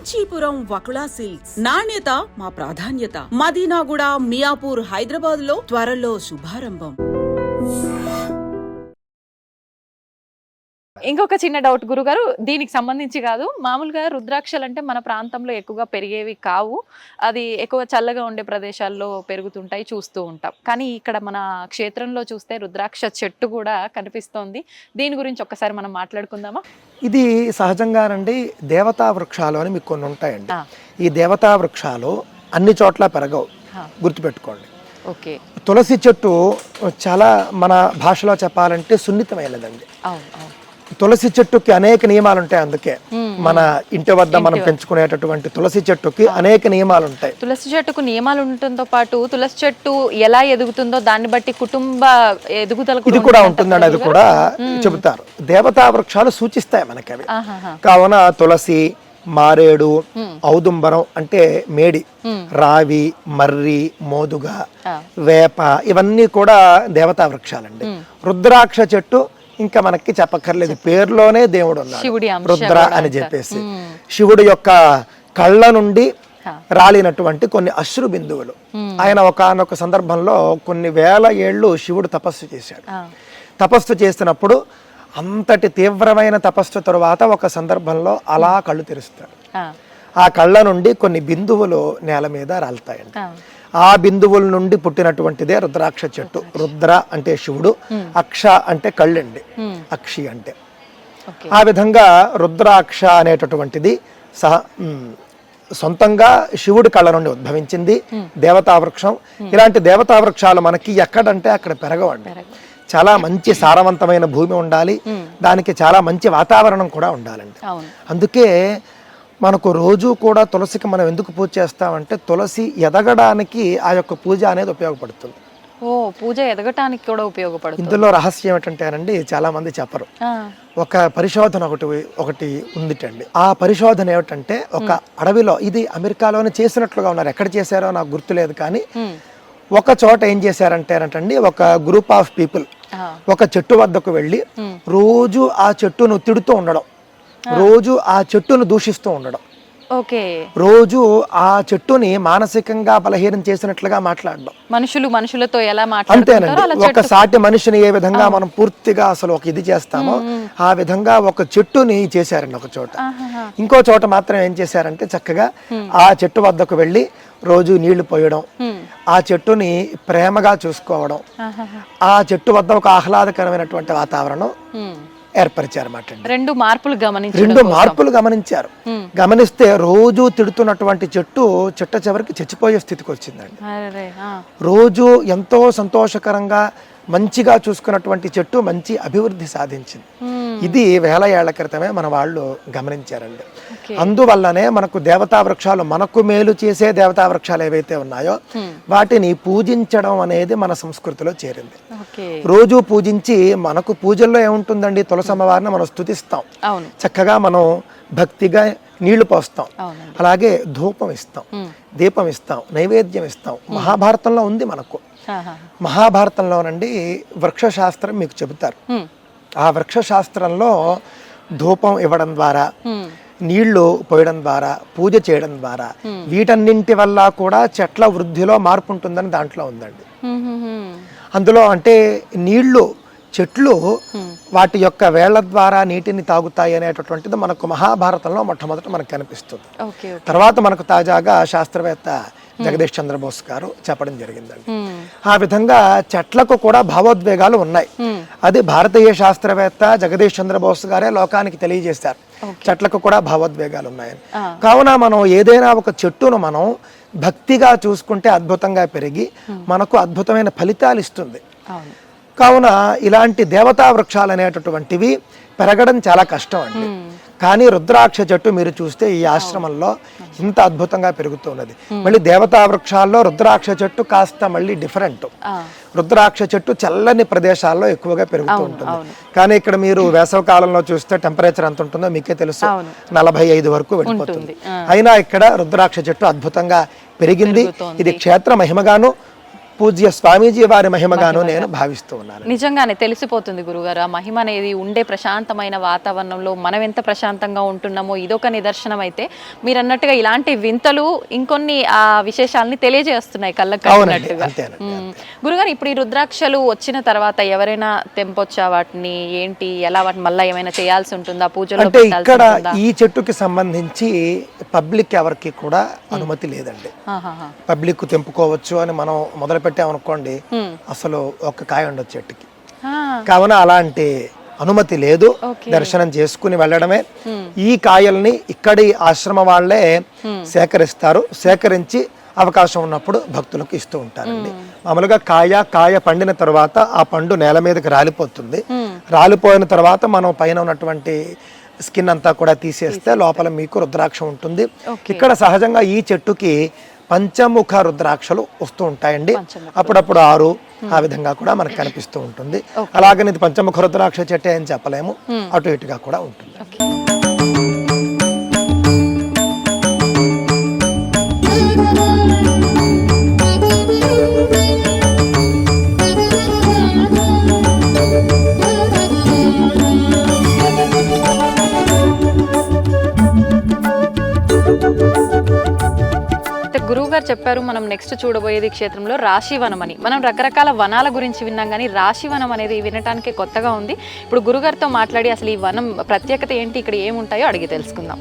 Kanchipuram Vakula silks నాణ్యత మా ప్రాధాన్యత. మదీనాగూడ, మియాపూర్, హైదరాబాద్ లో త్వరలో శుభారంభం. ఇంకొక చిన్న డౌట్ గురుగారు, దీనికి సంబంధించి కాదు, మామూలుగా రుద్రాక్షలు అంటే మన ప్రాంతంలో ఎక్కువగా పెరిగేవి కావు, అది ఎక్కువ చల్లగా ఉండే ప్రదేశాల్లో పెరుగుతుంటాయి, చూస్తూ ఉంటాం. కానీ ఇక్కడ మన క్షేత్రంలో చూస్తే రుద్రాక్ష చెట్టు కూడా కనిపిస్తోంది. దీని గురించి ఒక్కసారి మనం మాట్లాడుకుందామా? ఇది సహజంగానండి దేవతా వృక్షాలు అని మీకు కొన్ని ఉంటాయండి. ఈ దేవతా వృక్షాలు అన్ని చోట్ల పెరగవు, గుర్తుపెట్టుకోండి. ఓకే. తులసి చెట్టు చాలా మన భాషలో చెప్పాలంటే సున్నితమైనదండి. తులసి చెట్టుకి అనేక నియమాలు ఉంటాయి. అందుకే మన ఇంటి వద్ద మనం పెంచుకునేటటువంటి తులసి చెట్టుకి అనేక నియమాలు ఉంటాయి. తులసి చెట్టుకు నియమాలు ఉండటంతో పాటు తులసి చెట్టు ఎలా ఎదుగుతుందో దాన్ని బట్టి కుటుంబ ఎదుగుదల ఇది కూడా ఉంటుందండి. అది కూడా చెబుతారు. దేవతా వృక్షాలు సూచిస్తాయి మనకి అవి. కావున తులసి, మారేడు, ఔదుంబరం అంటే మేడి, రావి, మర్రి, మోదుగ, వేప ఇవన్నీ కూడా దేవతా వృక్షాలండి. రుద్రాక్ష చెట్టు ఇంకా మనకి చెప్పక్కర్లేదు, పేరులోనే దేవుడు ఉన్నాడు రుద్ర అని చెప్పేసి. శివుడు యొక్క కళ్ళ నుండి రాలినటువంటి కొన్ని అశ్రు బిందువులు. ఆయన ఒకానొక సందర్భంలో కొన్ని వేల ఏళ్ళు శివుడు తపస్సు చేశాడు. తపస్సు చేసినప్పుడు అంతటి తీవ్రమైన తపస్సు తరువాత ఒక సందర్భంలో అలా కళ్ళు తెరుస్తాడు. ఆ కళ్ళ నుండి కొన్ని బిందువులు నేల మీద రాలుతాయండి. ఆ బిందువుల నుండి పుట్టినటువంటిదే రుద్రాక్ష చెట్టు. రుద్ర అంటే శివుడు, అక్ష అంటే కళ్ళండి, అక్షి అంటే. ఆ విధంగా రుద్రాక్ష అనేటటువంటిది సొంతంగా శివుడి కళ్ళ నుండి ఉద్భవించింది దేవతా వృక్షం. ఇలాంటి దేవతా వృక్షాలు మనకి ఎక్కడంటే అక్కడ పెరగవండి. చాలా మంచి సారవంతమైన భూమి ఉండాలి, దానికి చాలా మంచి వాతావరణం కూడా ఉండాలండి. అందుకే మనకు రోజు కూడా తులసికి మనం ఎందుకు పూజ చేస్తామంటే తులసి ఎదగడానికి ఆ యొక్క పూజ అనేది ఉపయోగపడుతుంది. పూజ ఎదగటానికి కూడా ఉపయోగపడుతుంది. ఇందులో రహస్యం ఏమిటంటేనండి, చాలా మంది చెప్పరు. ఒక పరిశోధన ఒకటి ఉందిటండి. ఆ పరిశోధన ఏమిటంటే, ఒక అడవిలో, ఇది అమెరికాలోనే చేసినట్లుగా ఉన్నారు, ఎక్కడ చేశారో నాకు గుర్తులేదు, కానీ ఒక చోట ఏం చేశారంటేనంటండి, ఒక గ్రూప్ ఆఫ్ పీపుల్ ఒక చెట్టు వద్దకు వెళ్ళి రోజు ఆ చెట్టును తిడుతూ ఉండడం, రోజు ఆ చెట్టును దూషిస్తూ ఉండడం, రోజు ఆ చెట్టుని మానసికంగా బలహీనం చేసినట్లుగా మాట్లాడడం. మనుషులతో ఎలా అంతేనండి. ఒక సాటి మనిషిని ఏ విధంగా మనం పూర్తిగా అసలు ఒక ఇది చేస్తామో ఆ విధంగా ఒక చెట్టుని చేశారండి ఒక చోట. ఇంకో చోట మాత్రం ఏం చేశారంటే, చక్కగా ఆ చెట్టు వద్దకు వెళ్ళి రోజు నీళ్లు పోయడం, ఆ చెట్టుని ప్రేమగా చూసుకోవడం, ఆ చెట్టు వద్ద ఒక ఆహ్లాదకరమైనటువంటి వాతావరణం ఏర్పరిచారన్నమాట. రెండు మార్పులు గమనించారు. గమనిస్తే రోజు తిడుతున్నటువంటి చెట్టు చిట్ట చివరికి చచ్చిపోయే స్థితికి వచ్చిందండి. రోజు ఎంతో సంతోషకరంగా మంచిగా చూసుకున్నటువంటి చెట్టు మంచి అభివృద్ధి సాధించింది. ఇది వేల ఏళ్ల క్రితమే మన వాళ్ళు గమనించారండి. అందువల్లనే మనకు దేవతా వృక్షాలు, మనకు మేలు చేసే దేవతా వృక్షాలు ఏవైతే ఉన్నాయో వాటిని పూజించడం అనేది మన సంస్కృతిలో చేరింది. రోజు పూజించి, మనకు పూజల్లో ఏముంటుందండి, తులసమ్మవారిని మనం స్తుతిస్తాం, చక్కగా మనం భక్తిగా నీళ్లు పోస్తాం, అలాగే ధూపం ఇస్తాం, దీపం ఇస్తాం, నైవేద్యం ఇస్తాం. మహాభారతంలో ఉంది మనకు. మహాభారతంలోనండి వృక్షశాస్త్రం మీకు చెబుతారు. ఆ వృక్షశాస్త్రంలో ధూపం ఇవ్వడం ద్వారా, నీళ్లు పోయడం ద్వారా, పూజ చేయడం ద్వారా, వీటన్నింటి వల్ల కూడా చెట్ల వృద్ధిలో మార్పు ఉంటుందని దాంట్లో ఉందండి. అందులో అంటే నీళ్లు, చెట్లు వాటి యొక్క వేళ్ల ద్వారా నీటిని తాగుతాయి అనేటటువంటిది మనకు మహాభారతంలో మొట్టమొదట మనకు కనిపిస్తుంది. తర్వాత మనకు తాజాగా శాస్త్రవేత్త జగదీష్ చంద్రబోస్ గారు చెప్పడం జరిగిందండి. ఆ విధంగా చెట్లకు కూడా భావోద్వేగాలు ఉన్నాయి. అది భారతీయ శాస్త్రవేత్త జగదీష్ చంద్రబోస్ గారే లోకానికి తెలియజేశారు, చెట్లకు కూడా భావోద్వేగాలు ఉన్నాయని. కావున మనం ఏదైనా ఒక చెట్టును మనం భక్తిగా చూసుకుంటే అద్భుతంగా పెరిగి మనకు అద్భుతమైన ఫలితాలు ఇస్తుంది. కావున ఇలాంటి దేవతా వృక్షాలు అనేటటువంటివి పెరగడం చాలా కష్టం అండి. కానీ రుద్రాక్ష చెట్టు మీరు చూస్తే ఈ ఆశ్రమంలో ఇంత అద్భుతంగా పెరుగుతున్నది. మళ్ళీ దేవతా వృక్షాల్లో రుద్రాక్ష చెట్టు కాస్త మళ్ళీ డిఫరెంట్. రుద్రాక్ష చెట్టు చల్లని ప్రదేశాల్లో ఎక్కువగా పెరుగుతూ ఉంటుంది. కానీ ఇక్కడ మీరు వేసవి కాలంలో చూస్తే టెంపరేచర్ ఎంత ఉంటుందో మీకే తెలుసు, 45 వరకు వెళ్ళిపోతుంది. అయినా ఇక్కడ రుద్రాక్ష చెట్టు అద్భుతంగా పెరిగింది. ఇది క్షేత్ర మహిమగాను పూజ్య స్వామీజీ వారి మహిమగాను నేను భావిస్తూ ఉన్నాను. నిజంగానే తెలిసిపోతుంది గురుగారు, ఆ మహిమ అనేది ఉండే ప్రశాంతమైన వాతావరణంలో మనం ఎంత ప్రశాంతంగా ఉంటున్నామో ఇదొక నిదర్శనం. అయితే మీరు అన్నట్టుగా ఇలాంటి వింతలు ఇంకొన్ని ఆ విశేషాలని తెలియజేస్తున్నాయి కళ్ళకు కట్టినట్టుగా. గురుగారు, ఇప్పుడు ఈ రుద్రాక్షలు వచ్చిన తర్వాత ఎవరైనా తెంపొచ్చా వాటిని, ఏంటి, ఎలా వాటిని మళ్ళీ ఏమైనా చేయాల్సి ఉంటుందా, పూజలో అంటే ఇక్కడ ఈ చెట్టుకి సంబంధించి పబ్లిక్ ఎవరికి కూడా అనుమతి లేదండి. పబ్లిక్ తెంపుకోవచ్చు అని మనం మొదలు పెట్టామనుకోండి అసలు ఒక్క కాయ ఉండదు చెట్టుకి. కావున అలాంటి అనుమతి లేదు, దర్శనం చేసుకుని వెళ్ళడమే. ఈ కాయల్ని ఇక్కడి ఆశ్రమ వాళ్ళే సేకరిస్తారు, సేకరించి అవకాశం ఉన్నప్పుడు భక్తులకు ఇస్తూ ఉంటారండి. మామూలుగా కాయ పండిన తర్వాత ఆ పండు నేల మీదకి రాలిపోతుంది. రాలిపోయిన తర్వాత మనం పైన ఉన్నటువంటి స్కిన్ అంతా కూడా తీసేస్తే లోపల మీకు రుద్రాక్ష ఉంటుంది. ఇక్కడ సహజంగా ఈ చెట్టుకి పంచముఖ రుద్రాక్షలు వస్తూ ఉంటాయండి, అప్పుడప్పుడు 6 ఆ విధంగా కూడా మనకు కనిపిస్తూ ఉంటుంది. అలాగని ఇది పంచముఖ రుద్రాక్ష చెట్టే అని చెప్పలేము, అటు ఇటుగా కూడా ఉంటుంది. గురువు గారు చెప్పారు మనం నెక్స్ట్ చూడబోయేది క్షేత్రంలో రాశివనం అని. మనం రకరకాల వనాల గురించి విన్నాం, కానీ రాశివనం అనేది వినటానికి కొత్తగా ఉంది. ఇప్పుడు గురుగారితో మాట్లాడి అసలు ఈ వనం ప్రత్యేకత ఏంటి, ఇక్కడ ఏముంటాయో అడిగి తెలుసుకుందాం.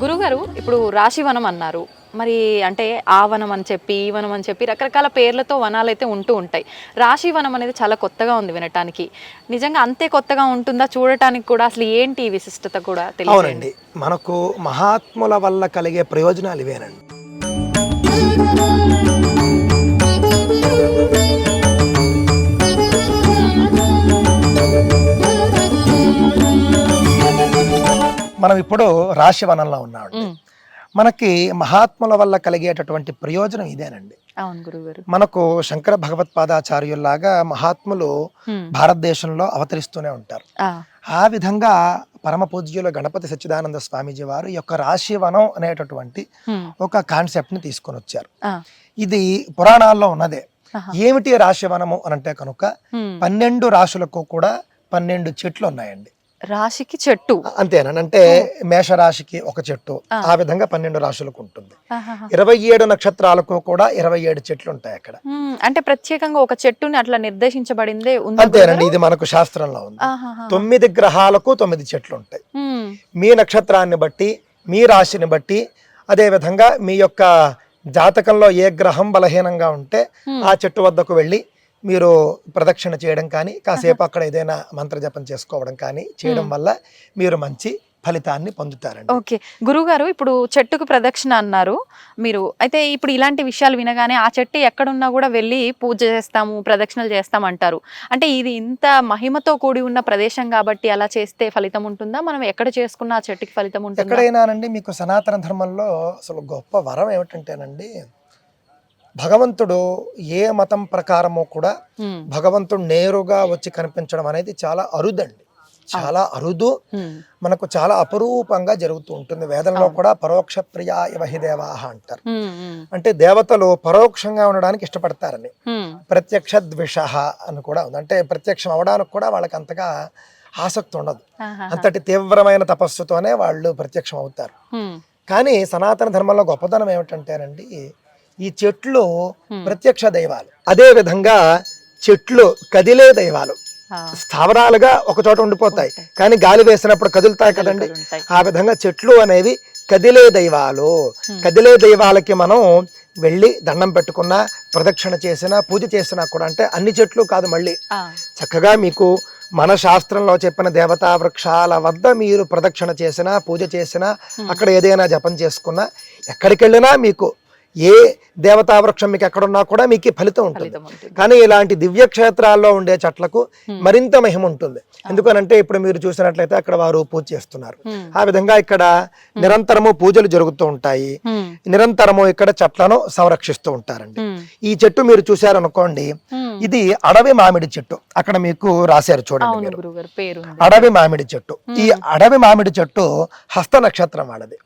గురుగారు, ఇప్పుడు రాశివనం అన్నారు, మరి అంటే ఆ వనం అని చెప్పి ఈ వనం అని చెప్పి రకరకాల పేర్లతో వనాలు అయితే ఉంటూ ఉంటాయి. రాశివనం అనేది చాలా కొత్తగా ఉంది వినటానికి. నిజంగా అంతే కొత్తగా ఉంటుందా చూడటానికి కూడా? అసలు ఏంటి విశిష్టత కూడా తెలియదండి. మనకు మహాత్ముల వల్ల కలిగే ప్రయోజనాలు ఇవేనండి. మనం ఇప్పుడు రాశివనంలో ఉన్నామండి. మనకి మహాత్ముల వల్ల కలిగేటటువంటి ప్రయోజనం ఇదేనండి. అవును గురుగారు. మనకు శంకర భగవత్పాదాచార్యుల్లాగా మహాత్ములు భారతదేశంలో అవతరిస్తూనే ఉంటారు. ఆ విధంగా పరమ పూజ్యులు గణపతి సచ్చిదానంద స్వామీజీ వారు ఈ యొక్క రాశివనం అనేటటువంటి ఒక కాన్సెప్ట్ ని తీసుకొని వచ్చారు. ఇది పురాణాల్లో ఉన్నదే. ఏమిటి రాశివనము అని అంటే కనుక 12 రాశులకు కూడా 12 చెట్లు ఉన్నాయండి. రాశికి చెట్టు అంతేనంటే మేషరాశికి ఒక చెట్టు, ఆ విధంగా 12 రాశులకు ఉంటుంది. 27 నక్షత్రాలకు కూడా 27 చెట్లు ఉంటాయి అక్కడ. అంటే ప్రత్యేకంగా ఒక చెట్టుని అట్లా నిర్దేశించబడిందే ఉంది. అంతేనండి, ఇది మనకు శాస్త్రంలో ఉంది. 9 గ్రహాలకు 9 చెట్లు ఉంటాయి. మీ నక్షత్రాన్ని బట్టి, మీ రాశిని బట్టి, అదే విధంగా మీ యొక్క జాతకంలో ఏ గ్రహం బలహీనంగా ఉంటే ఆ చెట్టు వద్దకు వెళ్ళి మీరు ప్రదక్షిణ చేయడం కానీ, కాసేపు అక్కడ ఏదైనా మంత్రజపం చేసుకోవడం కానీ చేయడం వల్ల మీరు మంచి ఫలితాన్ని పొందుతారండి. ఓకే గురుగారు, ఇప్పుడు చెట్టుకు ప్రదక్షిణ అన్నారు మీరు. అయితే ఇప్పుడు ఇలాంటి విషయాలు వినగానే ఆ చెట్టు ఎక్కడున్నా కూడా వెళ్ళి పూజ చేస్తాము, ప్రదక్షిణలు చేస్తామంటారు. అంటే ఇది ఇంత మహిమతో కూడి ఉన్న ప్రదేశం కాబట్టి అలా చేస్తే ఫలితం ఉంటుందా? మనం ఎక్కడ చేసుకున్న ఆ చెట్టుకి ఫలితం ఉంటుందా? ఎక్కడైనానండి, మీకు సనాతన ధర్మంలో అసలు గొప్ప వరం ఏమిటంటేనండి, భగవంతుడు ఏ మతం ప్రకారమో కూడా భగవంతుడు నేరుగా వచ్చి కనిపించడం అనేది చాలా అరుదండి, చాలా అరుదు. మనకు చాలా అపరూపంగా జరుగుతూ ఉంటుంది. వేదంలో కూడా పరోక్ష ప్రియా ఇవహి దేవాహ అంటారు. అంటే దేవతలు పరోక్షంగా ఉండడానికి ఇష్టపడతారని. ప్రత్యక్ష ద్విష అని కూడా ఉంది, అంటే ప్రత్యక్షం అవడానికి కూడా వాళ్ళకి అంతగా ఆసక్తి ఉండదు. అంతటి తీవ్రమైన తపస్సుతోనే వాళ్ళు ప్రత్యక్షం అవుతారు. కానీ సనాతన ధర్మంలో గొప్పదనం ఏమిటంటేనండి, ఈ చెట్లు ప్రత్యక్ష దైవాలు, అదే విధంగా చెట్లు కదిలే దైవాలు. స్థావరాలుగా ఒక చోట ఉండిపోతాయి, కానీ గాలి వేసినప్పుడు కదులుతాయి కదండి. ఆ విధంగా చెట్లు అనేవి కదిలే దైవాలు. కదిలే దైవాలకి మనం వెళ్ళి దండం పెట్టుకున్నా, ప్రదక్షిణ చేసినా, పూజ చేసినా కూడా, అంటే అన్ని చెట్లు కాదు, మళ్ళీ చక్కగా మీకు మన శాస్త్రంలో చెప్పిన దేవతా వృక్షాల వద్ద మీరు ప్రదక్షిణ చేసినా, పూజ చేసినా, అక్కడ ఏదైనా జపం చేసుకున్నా, ఎక్కడికి వెళ్ళినా మీకు ఏ దేవతా వృక్షం మీకు ఎక్కడున్నా కూడా మీకు ఫలితం ఉంటుంది. కానీ ఇలాంటి దివ్య క్షేత్రాల్లో ఉండే చెట్లకు మరింత మహిమ ఉంటుంది. ఎందుకనంటే ఇప్పుడు మీరు చూసినట్లయితే అక్కడ వారు పూజ చేస్తున్నారు, ఆ విధంగా ఇక్కడ నిరంతరము పూజలు జరుగుతూ ఉంటాయి, నిరంతరము ఇక్కడ చెట్లను సంరక్షిస్తూ ఉంటారండి. ఈ చెట్టు మీరు చూశారనుకోండి, ఇది అడవి మామిడి చెట్టు. అక్కడ మీకు రాశారు చూడండి మీరు, అడవి మామిడి చెట్టు. ఈ అడవి మామిడి చెట్టు హస్త నక్షత్రం వాళ్ళది.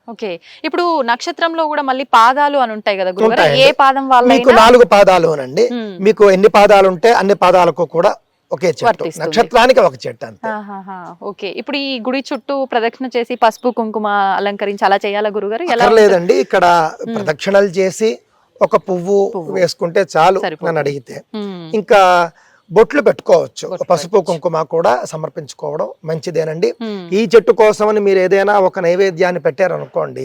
ఓకే, ఇప్పుడు నక్షత్రంలో కూడా మళ్ళీ పాదాలు అని ఉంటాయి కదా గురుగారు, ఉంటాయండి. ఏ పాదం మీకు వాళ్ళైనా 4 పాదాలు అనండి. మీకు ఎన్ని పాదాలు ఉంటే అన్ని పాదాలకు కూడా ఒకే చెట్టు, వర్తిస్తుంది. నక్షత్రానికి ఒక చెట్టు అంతే. ఆహాహా, ఓకే. ఇప్పుడు ఈ గుడి చుట్టూ ప్రదక్షిణ చేసి పసుపు కుంకుమ అలంకరించి అలా చేయాలా గురుగారు? ఎలా లేదండి, ఇక్కడ ప్రదక్షిణలు చేసి ఒక పువ్వు వేసుకుంటే చాలు నన్ను అడిగితే. ఇంకా బొట్లు పెట్టుకోవచ్చు, పసుపు కుంకుమ కూడా సమర్పించుకోవడం మంచిదేనండి. ఈ చెట్టు కోసమని మీరు ఏదైనా ఒక నైవేద్యాన్ని పెట్టారనుకోండి,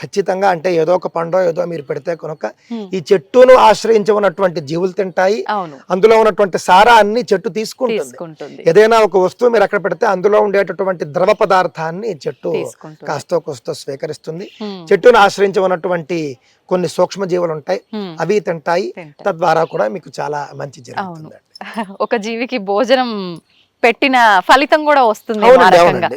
ఖచ్చితంగా అంటే ఏదో ఒక పండో ఏదో మీరు పెడితే కనుక ఈ చెట్టును ఆశ్రయించి ఉన్నటువంటి జీవులు తింటాయి, అందులో ఉన్నటువంటి సారాన్ని చెట్టు తీసుకుంటుంది. ఏదైనా ఒక వస్తువు మీరు అక్కడ పెడితే అందులో ఉండేటటువంటి ద్రవ పదార్థాన్ని చెట్టు కాస్తో కోస్తో స్వీకరిస్తుంది. చెట్టును ఆశ్రయించి ఉన్నటువంటి కొన్ని సూక్ష్మ జీవులు ఉంటాయి, అవి తింటాయి. తద్వారా కూడా మీకు చాలా మంచి జరుగుతుంది. ఒక జీవికి భోజనం పెట్టిన ఫలితం కూడా వస్తుంది. అవునండి.